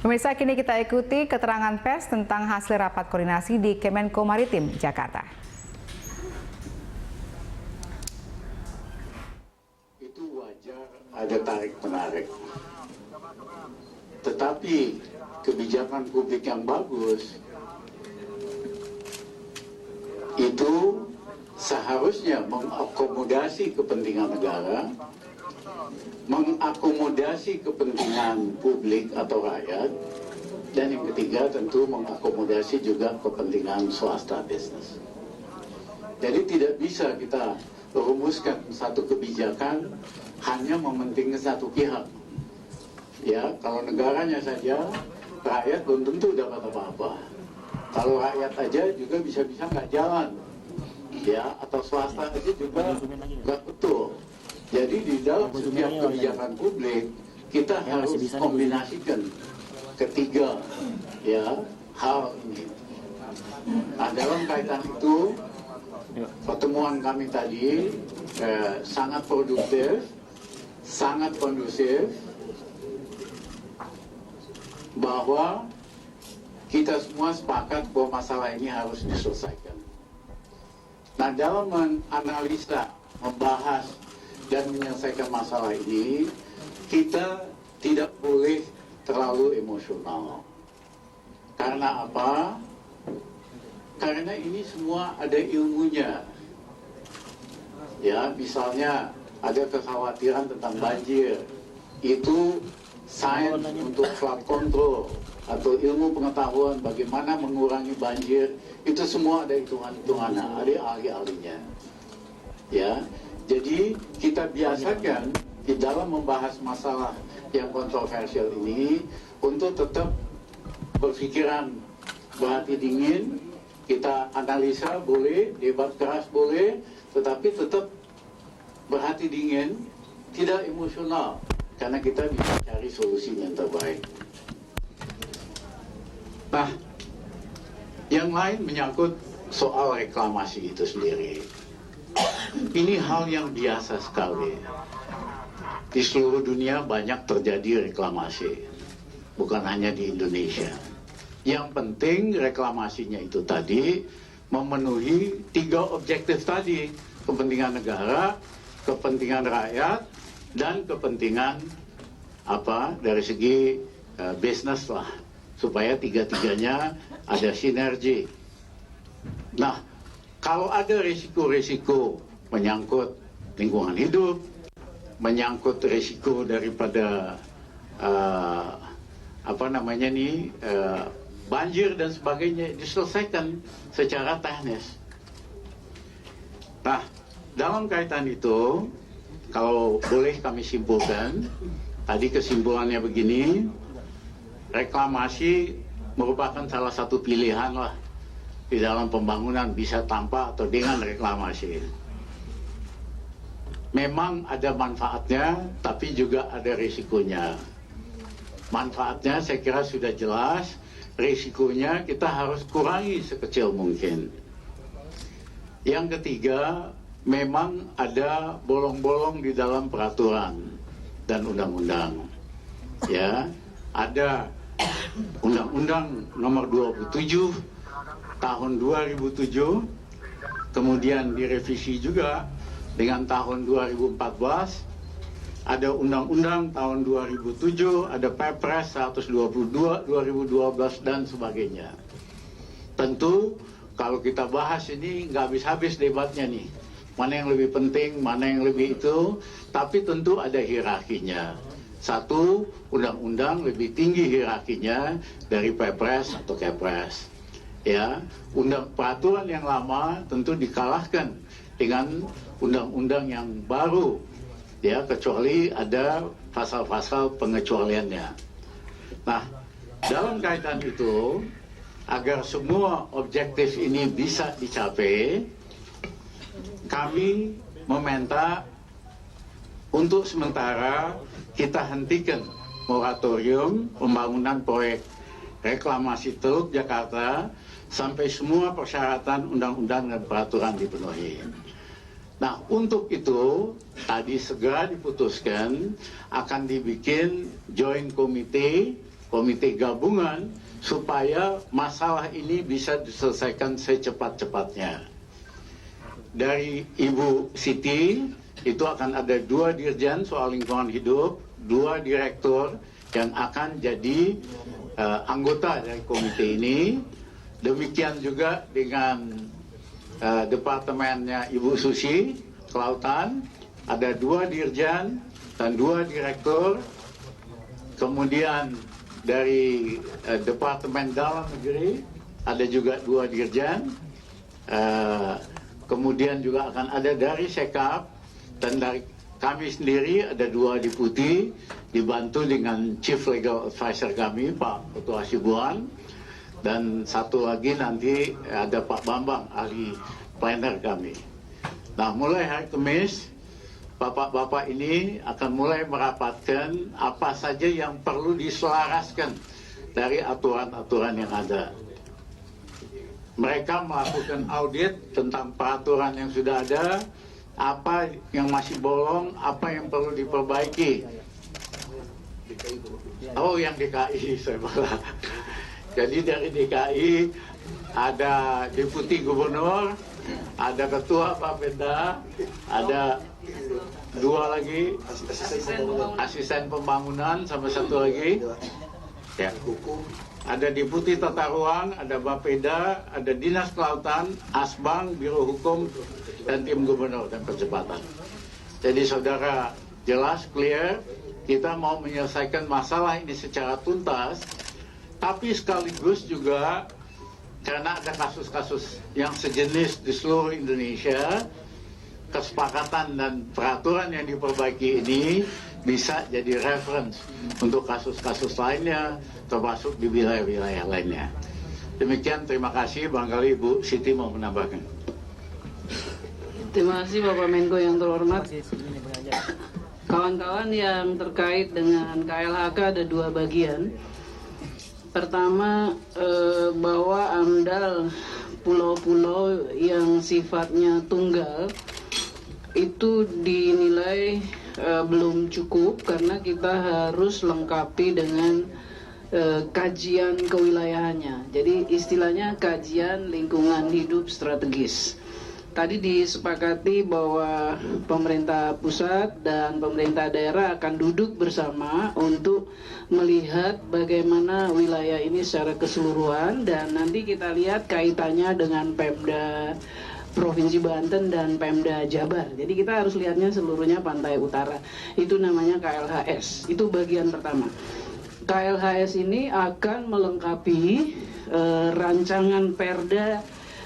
Pemirsa, kini kita ikuti keterangan pers tentang hasil rapat koordinasi di Kemenko Maritim, Jakarta. Itu wajar ada tarik-menarik. Tetapi kebijakan publik yang bagus itu seharusnya mengakomodasi kepentingan negara, mengakomodasi kepentingan publik atau rakyat, dan yang ketiga tentu mengakomodasi juga kepentingan swasta bisnis. Jadi tidak bisa kita rumuskan satu kebijakan hanya mementingkan satu pihak. Ya, kalau negaranya saja, rakyat belum tentu dapat apa-apa. Kalau rakyat aja juga bisa-bisa nggak jalan, ya, atau swasta aja juga nggak betul. Jadi di dalam setiap kebijakan publik kita harus kombinasikan ketiga, ya, hal ini. Nah, dalam kaitan itu pertemuan kami tadi sangat produktif, sangat kondusif, bahwa kita semua sepakat bahwa masalah ini harus diselesaikan. Nah, dalam menganalisa, membahas, dan menyelesaikan masalah ini, kita tidak boleh terlalu emosional. Karena apa? Karena ini semua ada ilmunya. Ya, misalnya ada kekhawatiran tentang banjir. Itu sains untuk flood control atau ilmu pengetahuan bagaimana mengurangi banjir, itu semua ada hitungan-hitungannya, ada ahli-ahlinya. Ya, jadi kita biasakan di dalam membahas masalah yang kontroversial ini untuk tetap berpikiran berhati dingin, kita analisa boleh, debat keras boleh, tetapi tetap berhati dingin, tidak emosional, karena kita bisa cari solusi yang terbaik. Nah, yang lain menyangkut soal reklamasi itu sendiri. Ini hal yang biasa sekali. Di seluruh dunia banyak terjadi reklamasi, bukan hanya di Indonesia. Yang penting reklamasinya itu tadi memenuhi tiga objektif tadi: kepentingan negara, kepentingan rakyat, dan kepentingan dari segi bisnis lah, supaya tiga-tiganya ada sinergi. Nah, kalau ada risiko-risiko menyangkut lingkungan hidup, menyangkut risiko daripada banjir dan sebagainya, diselesaikan secara teknis. Nah, dalam kaitan itu, kalau boleh kami simpulkan, tadi kesimpulannya begini: reklamasi merupakan salah satu pilihan lah di dalam pembangunan, bisa tanpa atau dengan reklamasi. Memang ada manfaatnya, tapi juga ada risikonya. Manfaatnya saya kira sudah jelas, risikonya kita harus kurangi sekecil mungkin. Yang ketiga, memang ada bolong-bolong di dalam peraturan dan undang-undang. Ya, ada Undang-Undang Nomor 27 tahun 2007, kemudian direvisi juga dengan tahun 2014, ada Undang-Undang tahun 2007, ada Perpres 122 2012 dan sebagainya. Tentu kalau kita bahas ini nggak habis-habis debatnya nih, mana yang lebih penting, mana yang lebih itu, tapi tentu ada hierarkinya. Satu, undang-undang lebih tinggi hierarkinya dari Perpres atau Kepres. Ya, peraturan yang lama tentu dikalahkan dengan undang-undang yang baru, ya, kecuali ada pasal-pasal pengecualiannya. Nah, dalam kaitan itu, agar semua objektif ini bisa dicapai, kami meminta untuk sementara kita hentikan moratorium pembangunan proyek reklamasi Teluk Jakarta sampai semua persyaratan undang-undang dan peraturan dipenuhi. Nah, untuk itu tadi segera diputuskan akan dibikin joint committee komite gabungan supaya masalah ini bisa diselesaikan secepat-cepatnya. Dari Ibu Siti, itu akan ada 2 dirjen soal lingkungan hidup, 2 direktur yang akan jadi anggota dari komite ini. Demikian juga dengan departemennya Ibu Susi, Kelautan, ada 2 dirjen dan 2 direktur. Kemudian dari Departemen Dalam Negeri ada juga 2 dirjen. Kemudian juga akan ada dari Sekap, dan dari kami sendiri ada 2 deputi dibantu dengan Chief Legal Advisor kami, Pak Ketua Hasibuan, dan 1 lagi nanti ada Pak Bambang, ahli planner kami. Nah, mulai hari Kamis, bapak-bapak ini akan mulai merapatkan apa saja yang perlu diselaraskan dari aturan-aturan yang ada. Mereka melakukan audit tentang peraturan yang sudah ada, apa yang masih bolong, apa yang perlu diperbaiki. Oh, yang DKI, saya malah. Jadi dari DKI ada Deputi Gubernur, ada Ketua Bapeda, ada 2 lagi asisten pembangunan, sama 1 lagi ya, ada Deputi Tata Ruang, ada Bapeda, ada Dinas Kelautan, Asbang, Biro Hukum, dan tim Gubernur dan Percepatan. Jadi saudara, jelas, clear, kita mau menyelesaikan masalah ini secara tuntas, tapi sekaligus juga karena ada kasus-kasus yang sejenis di seluruh Indonesia, kesepakatan dan peraturan yang diperbaiki ini bisa jadi reference untuk kasus-kasus lainnya, termasuk di wilayah-wilayah lainnya. Demikian, terima kasih. Barangkali Ibu Siti mau menambahkan. Terima kasih Bapak Menko yang terhormat. Kawan-kawan, yang terkait dengan KLHK ada 2 bagian. Pertama, bahwa AMDAL pulau-pulau yang sifatnya tunggal itu dinilai belum cukup karena kita harus lengkapi dengan kajian kewilayahannya. Jadi istilahnya kajian lingkungan hidup strategis. Tadi disepakati bahwa pemerintah pusat dan pemerintah daerah akan duduk bersama untuk melihat bagaimana wilayah ini secara keseluruhan, dan nanti kita lihat kaitannya dengan Pemda Provinsi Banten dan Pemda Jabar. Jadi kita harus lihatnya seluruhnya pantai utara. Itu namanya KLHS. Itu bagian pertama. KLHS ini akan melengkapi rancangan Perda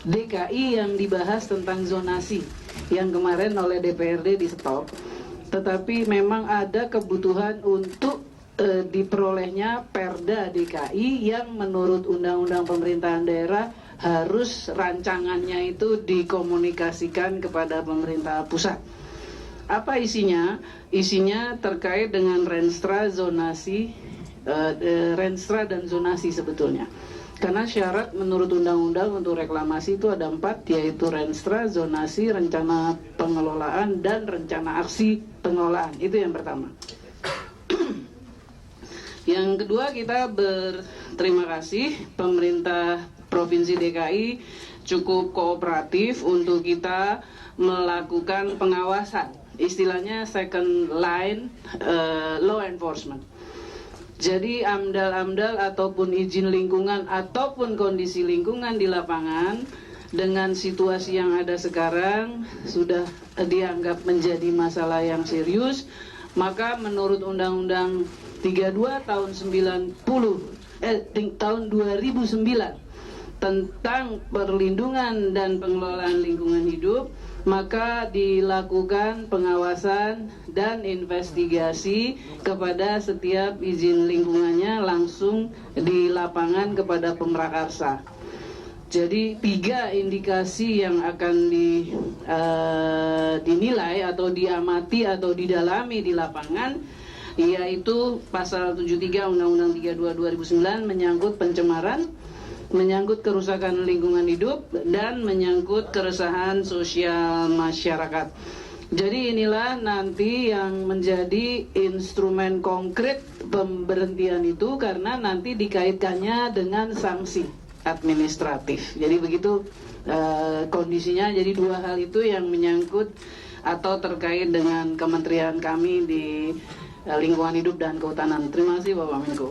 DKI yang dibahas tentang zonasi yang kemarin oleh DPRD di stop. Tetapi memang ada kebutuhan untuk diperolehnya Perda DKI yang menurut Undang-Undang Pemerintahan Daerah harus rancangannya itu dikomunikasikan kepada pemerintah pusat. Apa isinya? Isinya terkait dengan renstra, zonasi, renstra dan zonasi sebetulnya. Karena syarat menurut undang-undang untuk reklamasi itu ada 4, yaitu renstra, zonasi, rencana pengelolaan, dan rencana aksi pengelolaan. Itu yang pertama. Yang kedua, kita berterima kasih pemerintah Provinsi DKI cukup kooperatif untuk kita melakukan pengawasan. Istilahnya second line law enforcement. Jadi AMDAL ataupun izin lingkungan ataupun kondisi lingkungan di lapangan dengan situasi yang ada sekarang sudah dianggap menjadi masalah yang serius, maka menurut Undang-Undang 32 tahun 2009 tentang perlindungan dan pengelolaan lingkungan hidup, maka dilakukan pengawasan dan investigasi kepada setiap izin lingkungannya langsung di lapangan kepada pemrakarsa. Jadi 3 indikasi yang akan dinilai atau diamati atau didalami di lapangan, yaitu pasal 73 Undang-Undang 32 2009 menyangkut pencemaran, menyangkut kerusakan lingkungan hidup, dan menyangkut keresahan sosial masyarakat. Jadi inilah nanti yang menjadi instrumen konkret pemberhentian itu, karena nanti dikaitkannya dengan sanksi administratif. Jadi begitu kondisinya. Jadi dua hal itu yang menyangkut atau terkait dengan kementerian kami di lingkungan hidup dan kehutanan. Terima kasih Bapak Menko.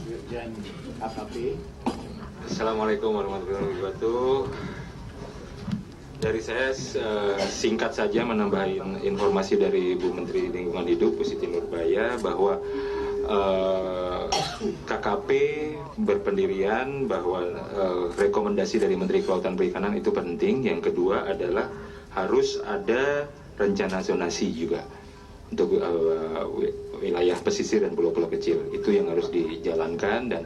Dirjen AKP. Assalamualaikum warahmatullahi wabarakatuh. Dari saya singkat saja menambahin informasi dari Bu Menteri Lingkungan Hidup, Bu Siti Nurbaya, bahwa KKP berpendirian bahwa rekomendasi dari Menteri Kelautan Perikanan itu penting. Yang kedua adalah harus ada rencana zonasi juga untuk wilayah pesisir dan pulau-pulau kecil. Itu yang harus dijalankan, dan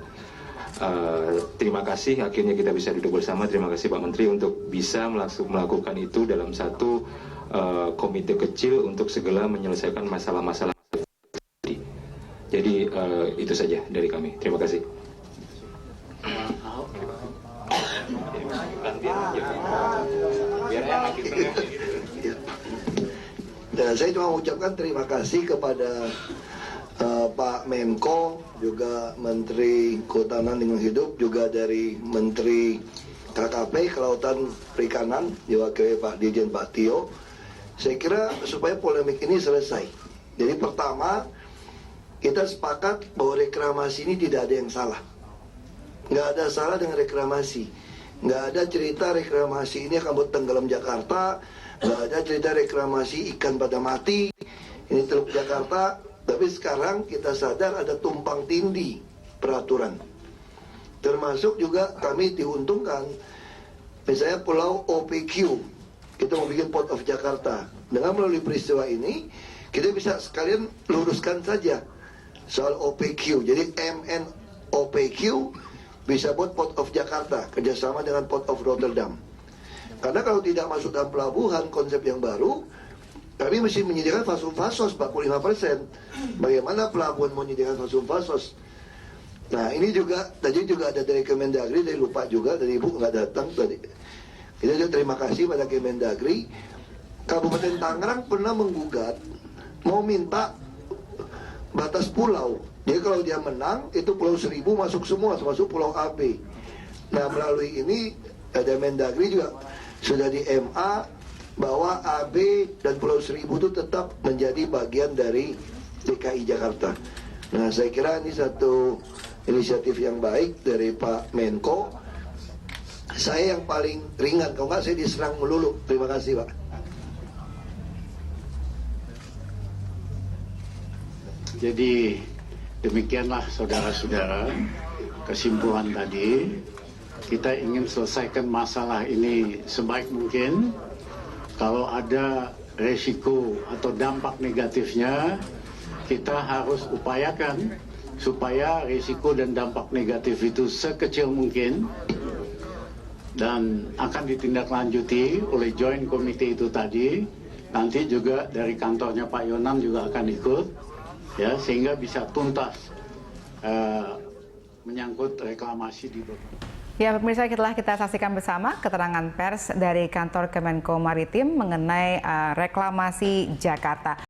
terima kasih akhirnya kita bisa duduk bersama. Terima kasih Pak Menteri untuk bisa melakukan itu dalam satu komite kecil untuk segera menyelesaikan masalah-masalah. Jadi itu saja dari kami. Terima kasih. Dan saya cuma mengucapkan terima kasih kepada Pak Menko, juga Menteri Kehutanan Lingkungan Hidup, juga dari Menteri KKP Kelautan Perikanan, diwakili Pak Dirjen Pak Tio. Saya kira supaya polemik ini selesai. Jadi pertama, kita sepakat bahwa reklamasi ini tidak ada yang salah. Nggak ada salah dengan reklamasi. Nggak ada cerita reklamasi ini akan buat tenggelam Jakarta. Nggak ada cerita reklamasi ikan pada mati. Ini Teluk Jakarta. Tapi sekarang kita sadar ada tumpang tindih peraturan. Termasuk juga kami diuntungkan. Misalnya Pulau OPQ, kita mau bikin Port of Jakarta. Dengan melalui peristiwa ini, kita bisa sekalian luruskan saja soal OPQ. Jadi MNOPQ bisa buat Port of Jakarta, kerjasama dengan Port of Rotterdam. Karena kalau tidak masuk dalam pelabuhan, konsep yang baru, kami mesti menyediakan fasum fasos 45%. Bagaimana pelabuhan mau menyediakan fasum fasos? Nah ini juga, tadi juga ada dari Kemendagri, dari lupa juga, dari Ibu nggak datang tadi. Kita juga terima kasih pada Kemendagri. Kabupaten Tangerang pernah menggugat, mau minta batas pulau. Jadi kalau dia menang, itu Pulau Seribu masuk semua, termasuk Pulau AB. Nah melalui ini, ada Mendagri juga sudah di MA, bahwa AB dan Pulau Seribu itu tetap menjadi bagian dari DKI Jakarta. Nah saya kira ini satu inisiatif yang baik dari Pak Menko. Saya yang paling ringan, kalau nggak saya diserang melulu. Terima kasih Pak. Jadi demikianlah saudara-saudara kesimpulan tadi. Kita ingin selesaikan masalah ini sebaik mungkin. Kalau ada resiko atau dampak negatifnya, kita harus upayakan supaya risiko dan dampak negatif itu sekecil mungkin, dan akan ditindaklanjuti oleh joint committee itu tadi. Nanti juga dari kantornya Pak Yonan juga akan ikut, ya, sehingga bisa tuntas menyangkut reklamasi di beberapa. Ya, pemirsa, telah kita saksikan bersama keterangan pers dari kantor Kemenko Maritim mengenai reklamasi Jakarta.